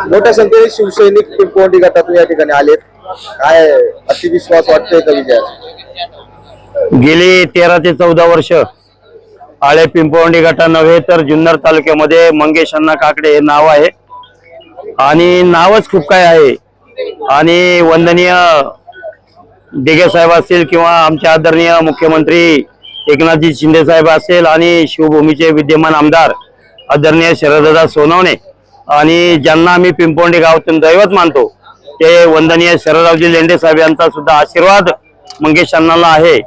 मोठ्या संख्येने शिवसैनिक पिंपवंडी गटातून या ठिकाणी आलेत. काय अतिविश्वास वाटतोय का विजयाचा? गेली 13 ते 14 वर्ष आळे पिंपवंडी गटा नव्हे तर जुन्नर तालुक्यामध्ये मंगेश अण्णा काकडे हे नाव आहे आणि नावच खूप काय आहे. आणि वंदनीय दिघे साहेब असतील किंवा आमचे आदरणीय मुख्यमंत्री एकनाथजी शिंदे साहेब असेल आणि शिवभूमीचे विद्यमान आमदार आदरणीय शरददादा सोनवणे आणि ज्यांना आम्ही पिंपवंडी गावातून दैवत मानतो ते वंदनीय शरदरावजी लेंडे साहेब यांचा सुद्धा आशीर्वाद मंगेश अण्णांना आहे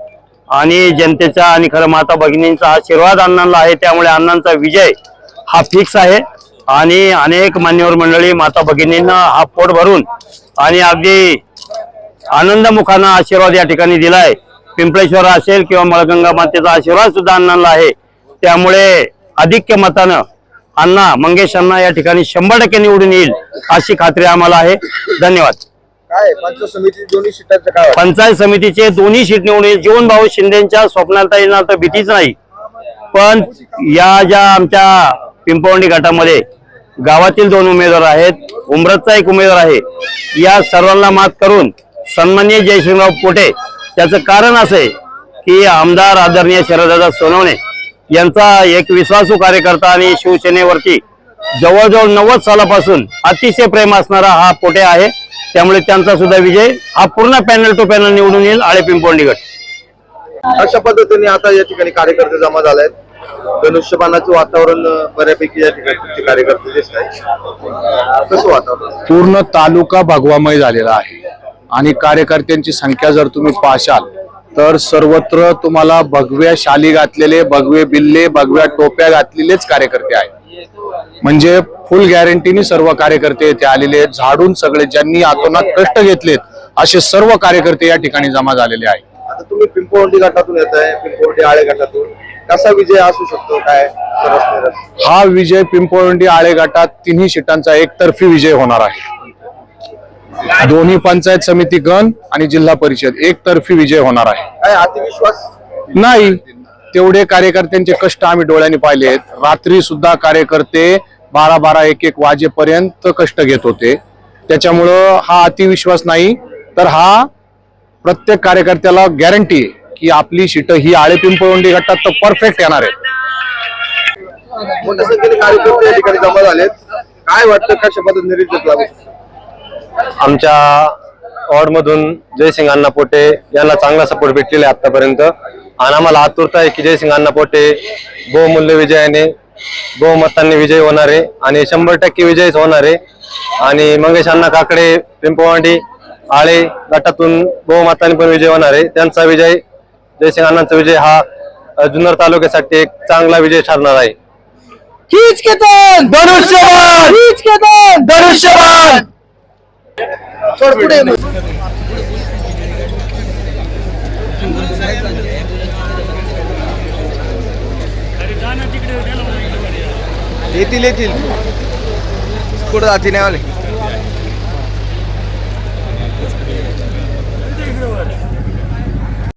आणि जनतेचा आणि खरं माता भगिनींचा आशीर्वाद अण्णांना आहे. त्यामुळे अण्णांचा विजय हा फिक्स आहे आणि अनेक मान्यवर मंडळी माता भगिनींना हा पोट भरून आणि अगदी आनंदमुखानं आशीर्वाद या ठिकाणी दिलाय. पिंपळेश्वर असेल किंवा मळगंगा मातेचा आशीर्वाद सुद्धा अण्णांना आहे. त्यामुळे अधिक्य मतानं अण्णा मंगेश अण्णा या ठिकाणी 100% निवडून येईल अशी खात्री आम्हाला आहे. धन्यवाद. काय पंचायत समिती दोन्ही सीटांचं काय? पंचायत समितीचे दोन्ही सीट निवडून येईल. जीवन भाऊ शिंदेच्या स्वप्नात येणार तर भीतीच नाही. पण या ज्या आमच्या पिंपवंडी गटामध्ये गावातील 2 उमेदवार आहेत, उमरतचा एक उमेदवार आहे. या सर्वांना मात करून सन्माननीय जयसिंगराव पोटे त्याचं कारण असं आहे की आमदार आदरणीय शरददादा सोनवणे यांचा एक विश्वासू कार्यकर्ता आणि शिवसेनेवरती जवळजवळ 90 सालापासून अतिशय प्रेम असणारा हा पोटे आहे. त्यामुळे त्यांचा सुद्धा विजय हा पूर्ण पॅनल टू पॅनल निवडून येईल आळे पिंपवंडी गट. अशा पद्धतीने आता या ठिकाणी कार्यकर्ते जमा झाले आहेत. धनुष्यबाणाचं वातावरण बऱ्यापैकी या ठिकाणी कार्यकर्ते दिसत आहेत. कसं वातावरण? पूर्ण तालुका भगवामय झालेला आहे आणि कार्यकर्त्यांची संख्या जर तुम्ही पाहाल तर सर्वत्र तुम्हाला भगव्या शाली घातलेले, भगवे बिल्ले, भगव्या टोप्या घातलेलेच कार्यकर्ते आहेत. म्हणजे फुल गॅरंटीने सर्व कार्यकर्ते येथे आलेले आहेत. झाडून सगळे ज्यांनी आतोनात कष्ट घेतलेत असे सर्व कार्यकर्ते या ठिकाणी जमा झालेले आहेत. आता तुम्ही पिंपवंडी गटातून येत आहे, पिंपवंडी आळे गटातून कसा विजय असू शकतो? काय हा विजय पिंपवंडी आळे गटात 3 सीटांचा एकतर्फी विजय होणार आहे. दोन्ही पंचायत समिती गण आणि जिल्हा परिषद एकतर्फी विजय होणार आहे. काय अतिविश्वास नाही, तेवढे कार्यकर्त्यांचे कष्ट आम्ही डोळ्यांनी पाहिलेत. रात्री सुद्धा कार्यकर्ते 12-12, 1-1 वाजेपर्यंत कष्ट घेत होते. त्याच्यामुळं हा अतिविश्वास नाही तर हा प्रत्येक कार्यकर्त्याला गॅरंटी आहे की आपली सीट ही आळे पिंपवंडी गटात तर परफेक्ट येणार आहे. मोठ्या संख्येने कार्यकर्ते या ठिकाणी जमा झालेत. काय वाटतं कशा पद्धतीने रिझल्ट लागू? आमच्या वॉर्डमधून जयसिंग अण्णा पोटे यांना चांगला सपोर्ट भेटलेला आहे आतापर्यंत आणि आम्हाला आतुरता आहे की जयसिंग अण्णा पोटे बहुमूल्य विजयाने बहुमतांनी विजय होणार आहे आणि 100% विजयच होणार आहे. आणि मंगेश अण्णा काकडे पिंपवंडी आळे गटातून बहुमतांनी पण विजय होणार आहे. त्यांचा विजय, जयसिंग अण्णांचा विजय हा जुन्नर तालुक्यासाठी एक चांगला विजय ठरणार आहे. धनुष्यबाण येतील पुढे जाती नाही आले.